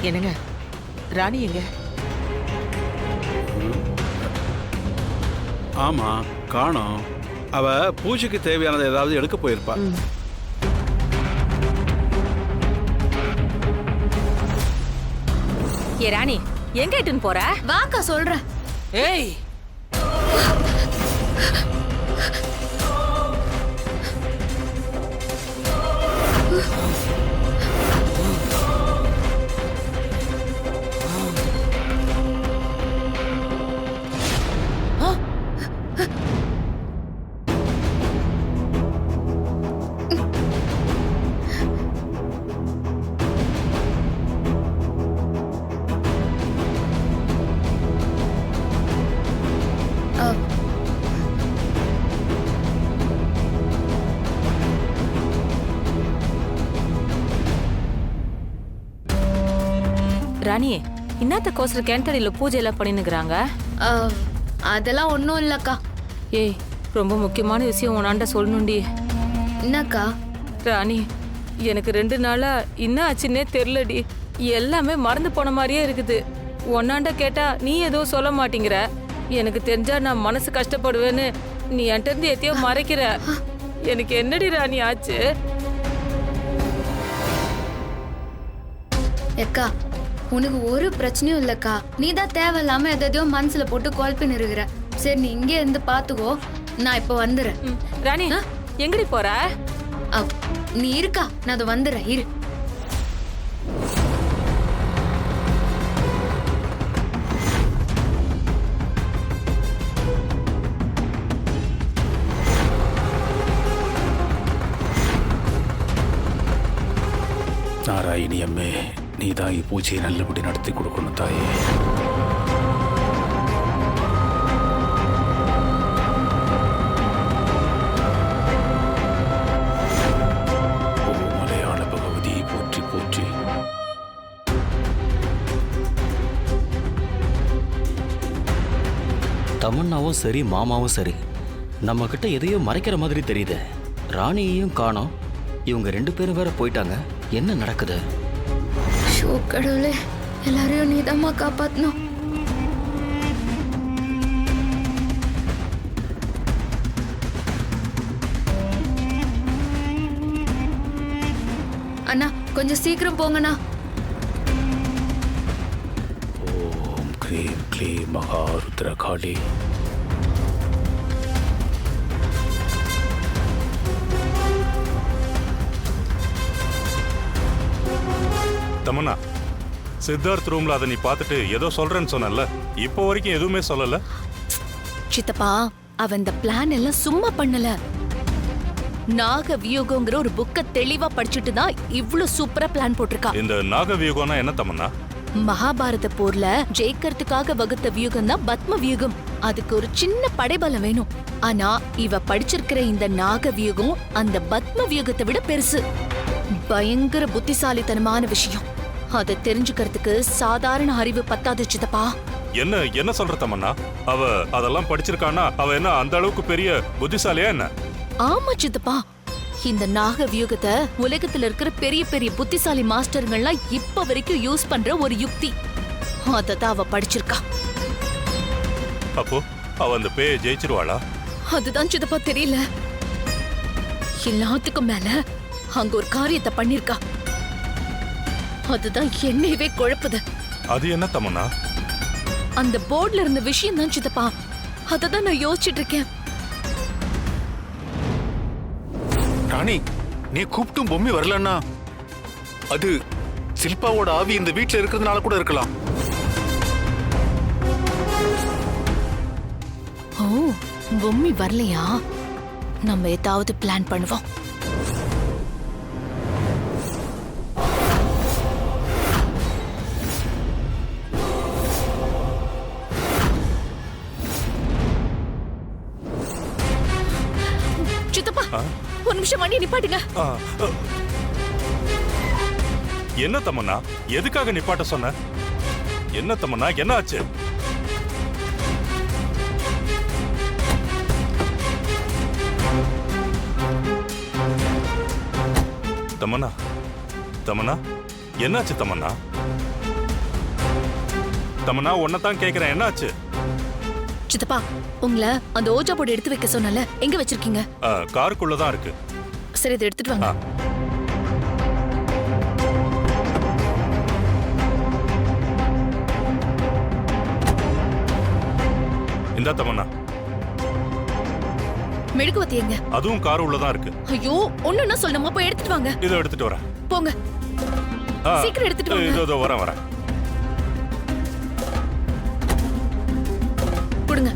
என்னங்க, ராணி எங்க? ஆமா, காணோம். அவ பூஜைக்கு தேவையானதை ஏதாவது எடுக்க போயிருப்பா. ஏ ராணி, எங்க இட்டுன்னு போற? வாக்கா சொல்றேன். ஏய், ராணி, இன்னத்த கோசர கிணத்தடியில பூஜை எல்லாம் பண்ணினுக்குறாங்க. அதெல்லாம் ஒன்றும் இல்லக்கா. ஏய், ரொம்ப முக்கியமான விஷயம் உன்னாண்ட சொல்லணுண்டி. என்னக்கா? ராணி, எனக்கு 2 நாளா என்ன ஆச்சுன்னே தெரியலடி. எல்லாமே மறந்து போன மாதிரியே இருக்குது. உன்னாண்ட கேட்டா நீ எதுவும் சொல்ல மாட்டேங்கிற. எனக்கு தெரிஞ்சா நான் மனசு கஷ்டப்படுவேன்னு நீ என்கிட்ட இருந்து எத்தையோ மறைக்கிற. எனக்கு என்னடி ராணி ஆச்சு? எக்கா, உனக்கு ஒரு பிரச்சனையும் இல்லக்கா. நீ தான் தேவையில்லாம எதையோ மனசுல போட்டு குழப்பின்னு இருக்கிற. சரி, நீ இங்கே இருந்து பாத்துக்கோ, நான் இப்ப வந்துடுறேன். ராணி, எங்கடி போற? நீ இருக்கா, நான் அதை வந்துடுறேன், இரு. நாராயணி அம்மே, நீதான் பூஜையை நல்லபடி நடத்தி கொடுக்கணும் தாயே. மலையாள பகவதியை போற்றி போற்றி. தமன்னாவும் சரி, மாமாவும் சரி, நம்ம கிட்ட எதையோ மறைக்கிற மாதிரி தெரியுது. ராணியையும் காணோம். இவங்க 2 பேரும் வேற போயிட்டாங்க. என்ன நடக்குது? ஷோ கடவுளே, எல்லாரையும் நீதாம்மா காப்பாத்தணும். அண்ணா, கொஞ்சம் சீக்கிரம் போங்கண்ணா. ஓம் க்ரீம் க்ளீம் மகாருத்ரகாளி. தமன்னா, சித்தார்த் ரூம்ல அதை நீ பார்த்துட்டு ஏதோ சொல்றேன்னு சொன்னல, இப்போ வரைக்கும் எதுவுமே சொல்லல. சித்தப்பா, அவன் இந்த பிளான் எல்லாம் சும்மா பண்ணல. நாக வியூகங்கிற ஒரு புக்க தெளிவா படிச்சுட்டு தான் இவ்ளோ சூப்பரா பிளான் போட்டிருக்கா. இந்த நாக வியூகம்னா என்ன தமன்னா? மகாபாரத போர்ல ஜெயிக்கிறதுக்காக வகுத்த வியூகம் தான் பத்ம வியூகம். அதுக்கு ஒரு சின்ன படைபலம் வேணும். ஆனா இவ படிச்சிருக்கிற இந்த நாக வியூகம் அந்த பத்ம வியூகத்தை விட பெருசு. பயங்கர புத்திசாலித்தனமான விஷயம். அதை தெரிஞ்சுக்கிறதுக்கு சாதாரண அறிவு பத்தாது சித்தப்பா. என்ன சொல்ற தமன்னா? அவ அதெல்லாம் படிச்சிருக்கானா? அவ என்ன அந்த அளவுக்கு பெரிய புத்திசாலியா என்ன? ஆமா சித்தப்பா, இந்த நாக வியூகத்தை உலகத்துல இருக்கிற பெரிய பெரிய புத்திசாலி மாஸ்டர்கள்லாம் இப்ப வரைக்கும் யூஸ் பண்ற ஒரு யுக்தி. அததான் அவ படிச்சிருக்கா. அப்போ அவ அந்த பேயை ஜெயிச்சிருவாளா? அதுதான் சித்தப்பா தெரியல. எல்லாத்துக்கும் மேல அங்க ஒரு காரியத்தை பண்ணிருக்கா. அதுதான் என்னையவே குழப்புது. அது என்ன தமன்னா? அந்த போர்ட்ல இருந்த விஷயம் தான் சித்தப்பா. அததான் நான் யோசிச்சுட்டு இருக்கேன். ராணி, நீ கூப்பிட்டும் பொம்மி வரலன்னா அது சில்பாவோட ஆவி இந்த வீட்டுல இருக்கிறதுனால கூட இருக்கலாம். ஓ, பொம்மி வரலையா? நம்ம ஏதாவது பிளான் பண்ணுவோம். ஒரு நிமிஷம் வண்டி நிப்பாட்டுங்க. என்ன தமன்னா, எதுக்காக நிப்பாட்ட சொன்ன? என்ன தமன்னா, என்ன ஆச்சு? தமன்னா, தமன்னா, என்னாச்சு தமன்னா? தமன்னா உன்னைத்தான் கேக்குறேன், என்னாச்சு? சித்தப்பா உங்களை அந்த ஓஜா போர்டு எடுத்து வைக்க சொன்னல, எங்க வச்சிருக்கீங்க? காருக்குள்ளதான் இருக்கு. சரி, இதை எடுத்துட்டு வாங்க. இந்தா தமன்னா. மெழுகுவத்தி எங்க? அதுவும் கார் உள்ளதான் இருக்கு. ஐயோ, ஒண்ணுன்னா சொல்லணுமா? போய் எடுத்துட்டு வாங்க. இதோ எடுத்துட்டு வரேன். போங்க, சீக்கிரம் எடுத்துட்டு வாங்க. இதோ வரேன். கொடுங்க.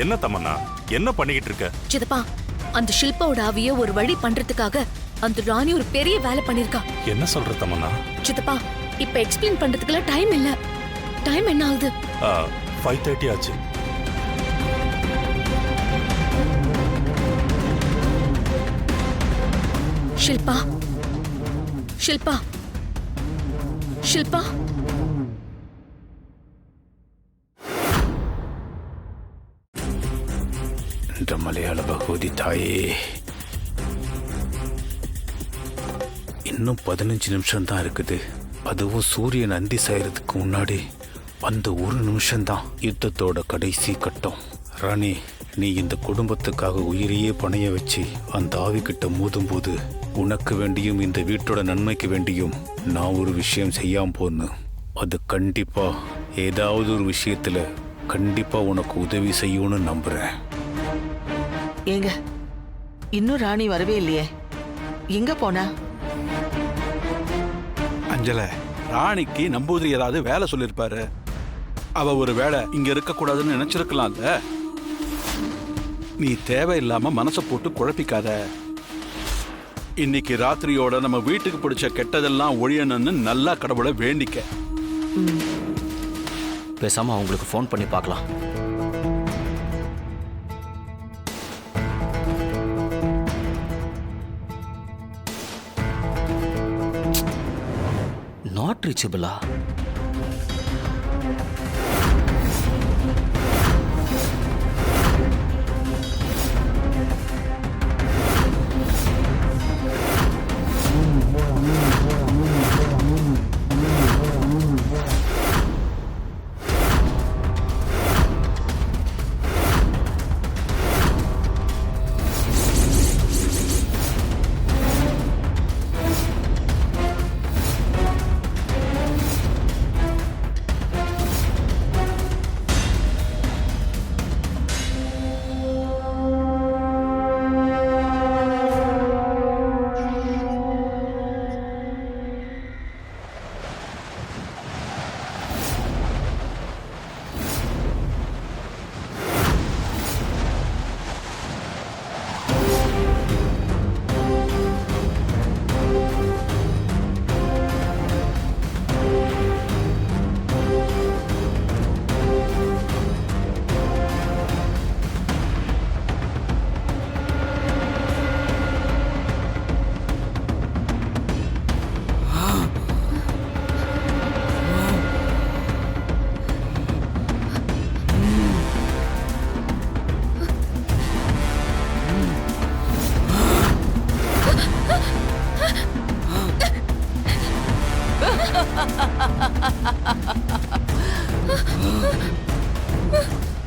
என்ன தமன்னா, என்ன பண்ணிக்கிட்டு இருக்க? சித்தப்பா, அந்த ஷில்பாவோட ஆவிய ஒரு வழி பண்றதுக்காக அந்த ராணி ஒரு பெரிய வேலை பண்ணிருக்கா. என்ன சொல்ற தமன்னா? சித்தப்பா, இப்ப எக்ஸ்பிளைன் பண்றதுக்குலாம் டைம் இல்ல. டைம் என்ன ஆகுது? 5:30 ஆச்சு. ஷில்பா, ஷில்பா, ஷில்பா. என்ற மலையாள பகவதி தாயே, இன்னும் 15 நிமிஷம் தான் இருக்குது. அதுவும் சூரியன் அந்தி சாயறதுக்கு முன்னாடி அந்த ஒரு நிமிஷம்தான் யுத்தத்தோட கடைசி கட்டம். ராணி, நீ இந்த குடும்பத்துக்காக உயிரையே பணைய வச்சு அந்த ஆவிக்கிட்ட மோதும் போது உனக்கு வேண்டியும் இந்த வீட்டோட நன்மைக்கு வேண்டியும் நான் ஒரு விஷயம் செய்யாம போன்னு, அது கண்டிப்பா ஏதாவது ஒரு விஷயத்துல கண்டிப்பா உனக்கு உதவி செய்யும்னு நம்புறேன். ஏங்க, இன்னும் ராணி வரவே இல்லையே, எங்க போனா? அஞ்சல, ராணிக்கு நம்பூதிரி ஏதாவது வேலை சொல்லிருப்பாரு. அவ ஒரு வேலை இங்க இருக்க கூடாதுன்னு நினைச்சிருக்கலாம்ல. நீ தேவையில்லாம மனசை போட்டு குழப்பிக்காத. இன்னைக்கு ராத்திரியோட நம்ம வீட்டுக்கு பிடிச்ச கெட்டதெல்லாம் ஒழியணும்னு நல்லா கடவுளை வேண்டிக்க. பேசாம அவங்களுக்கு ஃபோன் பண்ணி பார்க்கலாம். நாட் ரீச்சபிளா?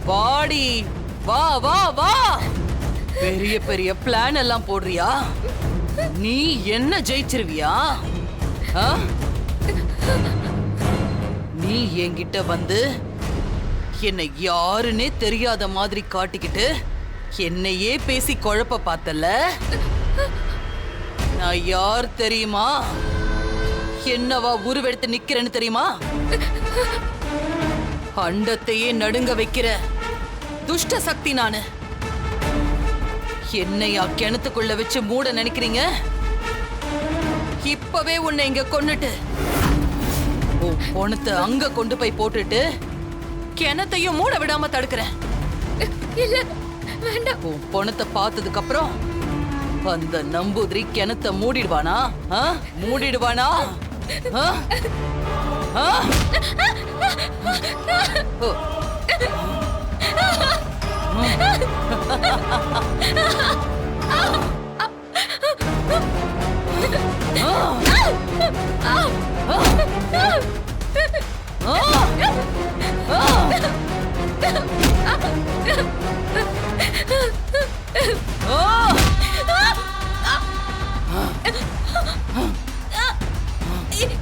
வாடி, வா வா வா. பெரிய பெரிய பிளான் எல்லாம் போடுறியா? நீ என்ன ஜெயிச்சிருவியா? நீ என்கிட்ட வந்து என்னை யாருன்னே தெரியாத மாதிரி காட்டிக்கிட்டு என்னையே பேசி குழப்ப பார்த்தல. நான் யார் தெரியுமா? என்னவா உருவெடுத்து நிக்கிறேன்னு தெரியுமா? அண்டத்தையே நடுங்க வைக்கிற துஷ்ட சக்தி நானு. என்னையா கிணத்துக்குள்ள வச்சு மூட நினைக்கிறீங்க? இப்பவே உன்னை இங்க கொன்னுட்டு உன் பொணத்தை அங்க கொண்டு போய் போட்டுட்டு கிணத்தையும் மூட விடாம தடுக்கிறேன். இல்ல, வேண்டாம். உன் பொணத்தை பார்த்ததுக்கு அப்புறம் அந்த நம்பூதிரி கிணத்த மூடிடுவானா? ஆ? மூடிடுவானா? ஆ? ஆ? ஓ.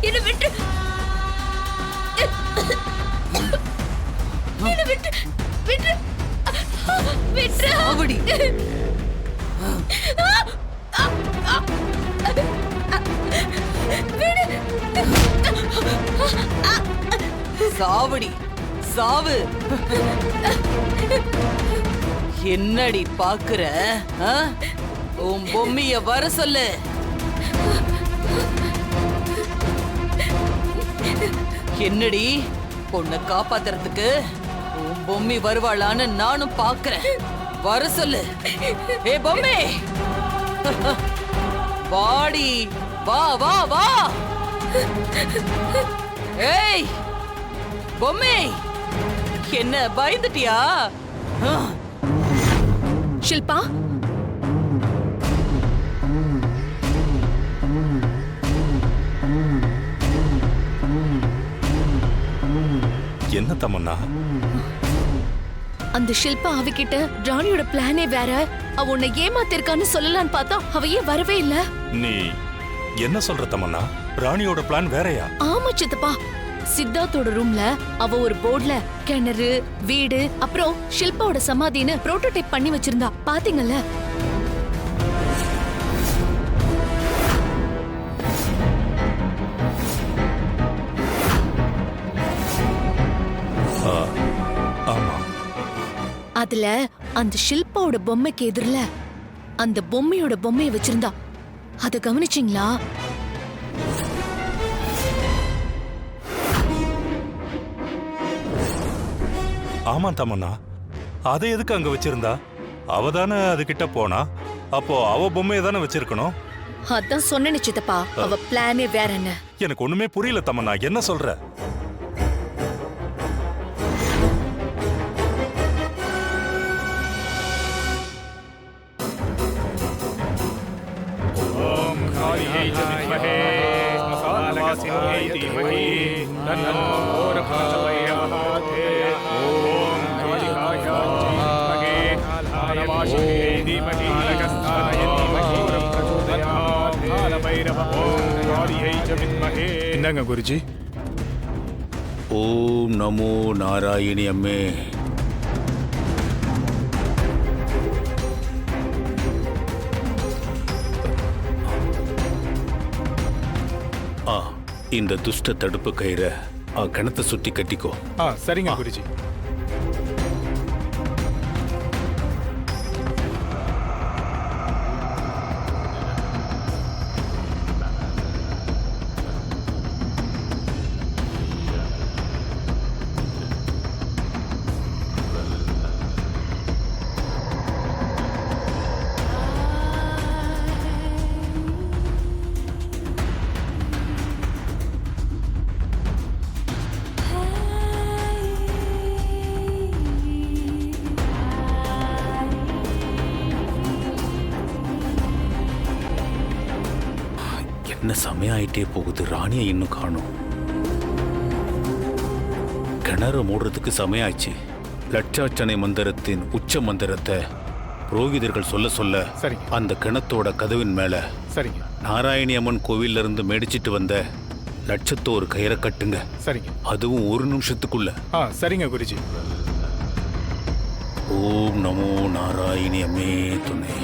என்ன விட்டு விட்டு விட்டு விட்டு சாவடி. சாவடி, சாவு. என்னடி பாக்குற? ஆ? உன் பொம்மைய வர சொல்லு. என்னடி பொண்ணை காப்பாத்துறதுக்கு உன் பொம்மி வருவாளான்னு நானும் பாக்குறேன். வர சொல்லு. ஏ பொம்மை, வாடி, வா வா வா. ஏய் பொம்மை, என்ன பயந்துட்டியா? ஷில்பா, என்ன தமன்னா? அந்த ஷில்பா அவகிட்ட ராணியோட பிளானே வேற. அவ உன்னை ஏமாத்திருக்கான்னு சொல்லலான்னு பார்த்தா அவ ஏன் வரவே இல்ல? நீ என்ன சொல்ற தமன்னா? ராணியோட பிளான் வேறயா? ஆமா சித்தப்பா, சித்தார்த்தோட ரூம்ல அவ ஒரு போர்டுல கிணறு, வீடு, அப்புறம் ஷில்பாவோட சமாதின்னு புரோட்டோடைப் பண்ணி வச்சிருந்தா. பாத்தீங்கல்ல? ஆமா. அதுல அந்த ஷில்பாவோட பொம்மைக்கு எதிரில அந்த பொம்மையோட பொம்மையை வச்சிருந்தா. அத கவனிச்சிங்களா? ஆமா தமன்னா, அதை எதுக்கு அங்க வச்சிருந்தா? அவ தானே அது கிட்ட போனா. அப்போ அவ பொம்மையை தானே வச்சிருக்கணும். அதான் சொன்னேன்னு சித்தப்பா, அவ பிளானே வேற. என்ன? எனக்கு ஒண்ணுமே புரியல தமன்னா, என்ன சொல்ற? என்னங்க குருஜி? ஓம் நமோ நாராயணி அம்மே. இந்த துஷ்ட தடுப்பு கயிறை கிணத்தை சுத்தி கட்டிக்கோ. சரிங்க குருஜி. என்ன சமயம் ஆயிட்டே போகுது, ராணியை இன்னும் காணும். கிணறு மூடுறதுக்கு சமயம் ஆயிடுச்சு. லட்சார்ச்சனை மந்திரத்தின் உச்ச மந்திரத்தை புரோகிதர்கள் சொல்ல சொல்ல அந்த கிணத்தோட கதவின் மேல நாராயணி அம்மன் கோவில்ல இருந்து மேடிச்சிட்டு வந்த லட்சத்தோரு கயிறை கட்டுங்க. அதுவும் ஒரு நிமிஷத்துக்குள்ள. சரிங்க குருஜி. ஓம் நமோ நாராயணி அம்மே துணை.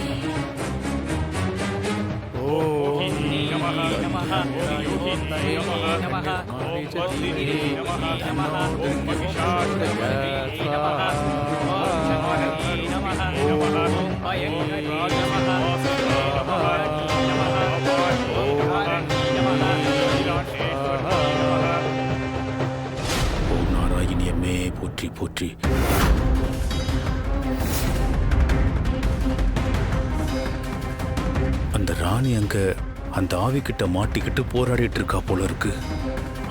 ஓம் நாராயணி அம்மே போற்றி போற்றி. ராணி அங்க அந்த ஆவி கிட்ட மாட்டிக்கிட்டு போராடிட்டு இருக்கா போல இருக்கு.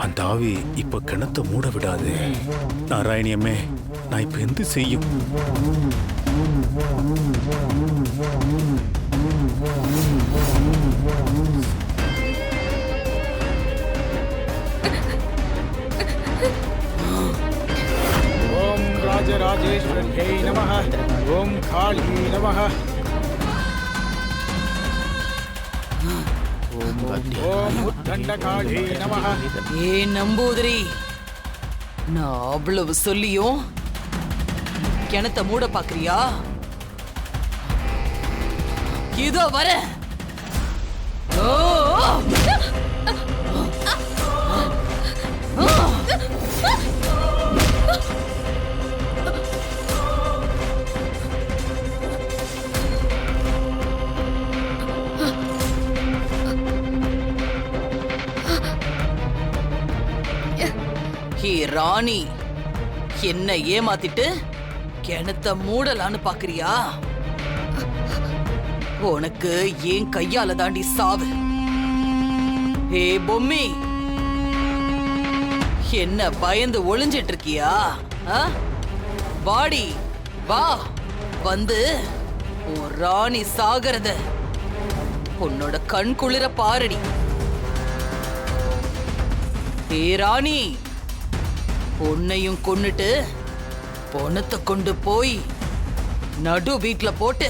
அந்த ஆவி இப்ப கிணத்த மூட விடாது. நாராயணி அம்மே, நான் இப்ப எந்த செய்யும்? ஓம் ராஜராஜேஸ்வரியை நமः. ஓம் காளியை நமः. ஓம் உத்தண்டகாளியை நமः. ஏ நம்பூதிரி, நான் அவ்வளவு சொல்லியும் கிணத்த மூட பாக்குறியா? இதோ வர. ராணி, என்ன ஏமாத்திட்டு கிணத்த மூடலான்னு பாக்குறியா? உனக்கு ஏன் கையால தாண்டி சாவு. ஏ பொம்மி, என்ன பயந்து ஒளிஞ்சிட்டு இருக்கியா? வாடி வா, வந்து உன் ராணி சாகரத உன்னோட கண் குளிர பாரடி. ஏ ராணி, உன்னையும் கொன்னுட்டு பொணத்தை கொண்டு போய் நடு வீட்ல போட்டு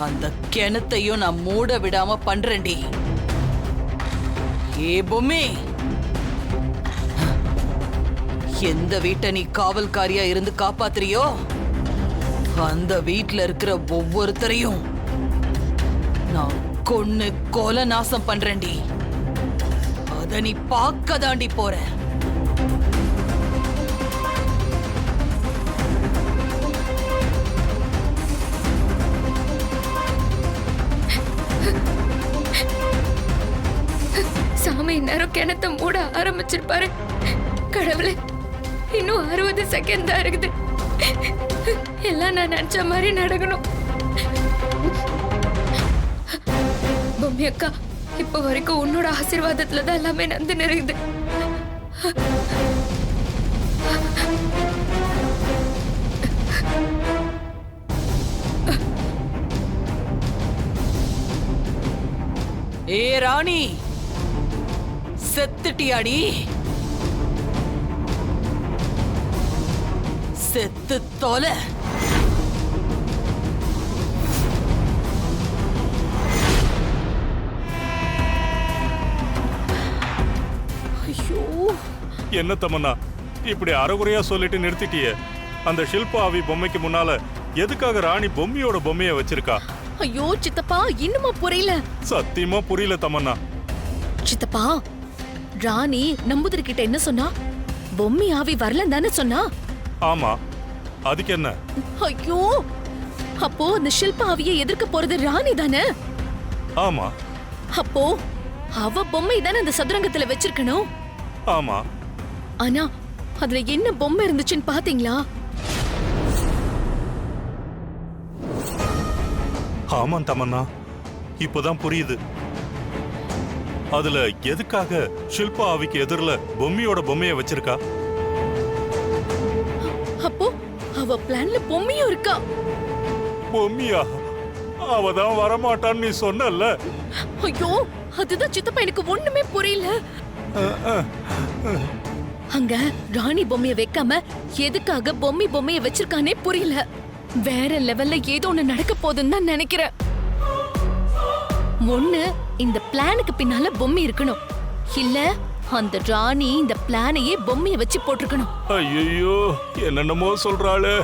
அந்த கிணத்தையும் நான் மூட விடாம பண்றேன்டி. ஏ பொம்மி, எந்த வீட்டை நீ காவல்காரியா இருந்து காப்பாத்துறியோ அந்த வீட்ல இருக்கிற ஒவ்வொருத்தரையும் நான் கொன்னு கொலை நாசம் பண்றேன்டி. அத நீ பார்க்க தாண்டி போற. சாமி நேரம் கிணத்த மூட ஆரம்பிச்சிருப்பாரு. கடவுளே, இன்னும் 60 செகண்ட் தான் இருக்குது. எல்லாம் நான் நினைச்ச மாதிரி நடக்கணும். பொம்மி அக்கா, இப்ப வரைக்கும் உன்னோட ஆசீர்வாதத்துல தான் எல்லாமே நந்து நிறையுது. ஏ ராணி, செத்துட்டியாடி? செத்து தொலை. என்ன தமன்னா, இப்படி அறகுறையா சொல்லிட்டு நிறுத்திட்டியே? அந்த ஷில்பா ஆவி பொம்மைக்கு முன்னால எதுக்காக ராணி பொம்மையோட பொம்மைய வச்சிருக்கா? ஐயோ சித்தப்பா, இன்னுமா புரியல? சத்தியமா புரியல தமன்னா. சித்தப்பா, ராணி நம்பூதிரி கிட்ட என்ன சொன்னா? பொம்மி ஆவி வரலன்னு தானே சொன்னா? ஆமா, அதுக்கு என்ன? ஐயோ, அப்போ அந்த ஷில்பா ஆவியை எதிர்க்க போறது ராணி தானே? ஆமா. அப்போ அவ பொம்மை தானே அந்த சதுரங்கத்துல வச்சிருக்கணும்? ஆமா. ஆனா அதுல என்ன பொம்மை இருந்துச்சுன்னு பாத்தீங்களா? ஆமா தமன்னா, இப்பதான் புரியுது. அதுல எதுக்காக ஷில்பா ஆவிக்கு எதிரில பொம்மையோட பொம்மைய வச்சிருக்கா? அப்போ அவ பிளான்ல பொம்மையும் இருக்கா? பொம்மியா? அவதான் வரமாட்டான்னு நீ சொன்னல்ல. ஐயோ, அதுதான் சித்தப்பா, எனக்கு ஒண்ணுமே புரியல. அங்க ராணி பொம்மைய வைக்காம எதுக்காக பொம்மைய வச்சிருக்கானே புரியல. வேற லெவல்ல ஏதோ ஒண்ணு நடக்க போகுதுன்னு தான் நினைக்கிறேன். ஒண்ணு இந்த பிளானுக்கு பின்னால பொம்மை இருக்கணும், இல்ல அந்த ராணி இந்த பிளானையே பொம்மைய வச்சு போட்டிருக்கணும். ஐயோ, என்னென்னமோ சொல்றாளே.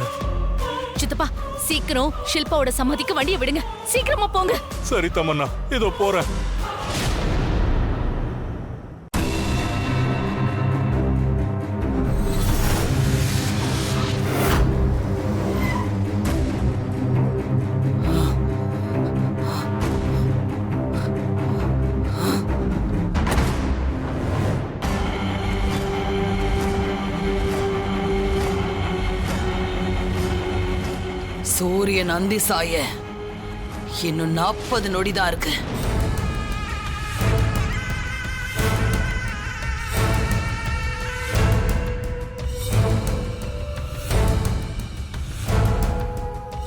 சித்தப்பா, சீக்கிரம் ஷில்பாவோட சமாதிக்கு வண்டியை விடுங்க. சீக்கிரமா போங்க. சரி தமன்னா, இதோ போறேன். சூரியன் அந்தி சாய இன்னும் 40 நொடிதான் இருக்கு.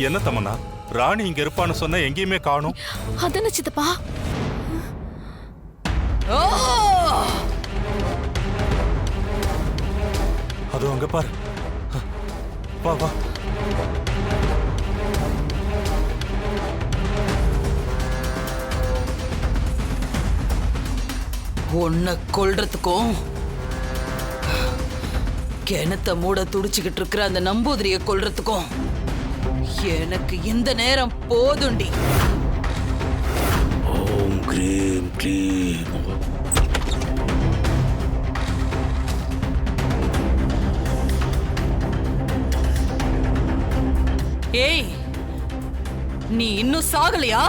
என்ன தமன்னா, ராணி இங்க இருப்பான்னு சொன்னா எங்கேயுமே காணும். அதான சித்தப்பா. ஓ! அது அங்க பாரு. வா வா. உன்னை கொல்றதுக்கும் கிணத்த மூட துடிச்சுக்கிட்டு இருக்கிற அந்த நம்பூதிரிய கொல்றதுக்கும் எனக்கு இந்த நேரம் போதுண்டி. ஓம் க்ரீம் க்ளீம். ஏய், நீ இன்னும் சாகலையா?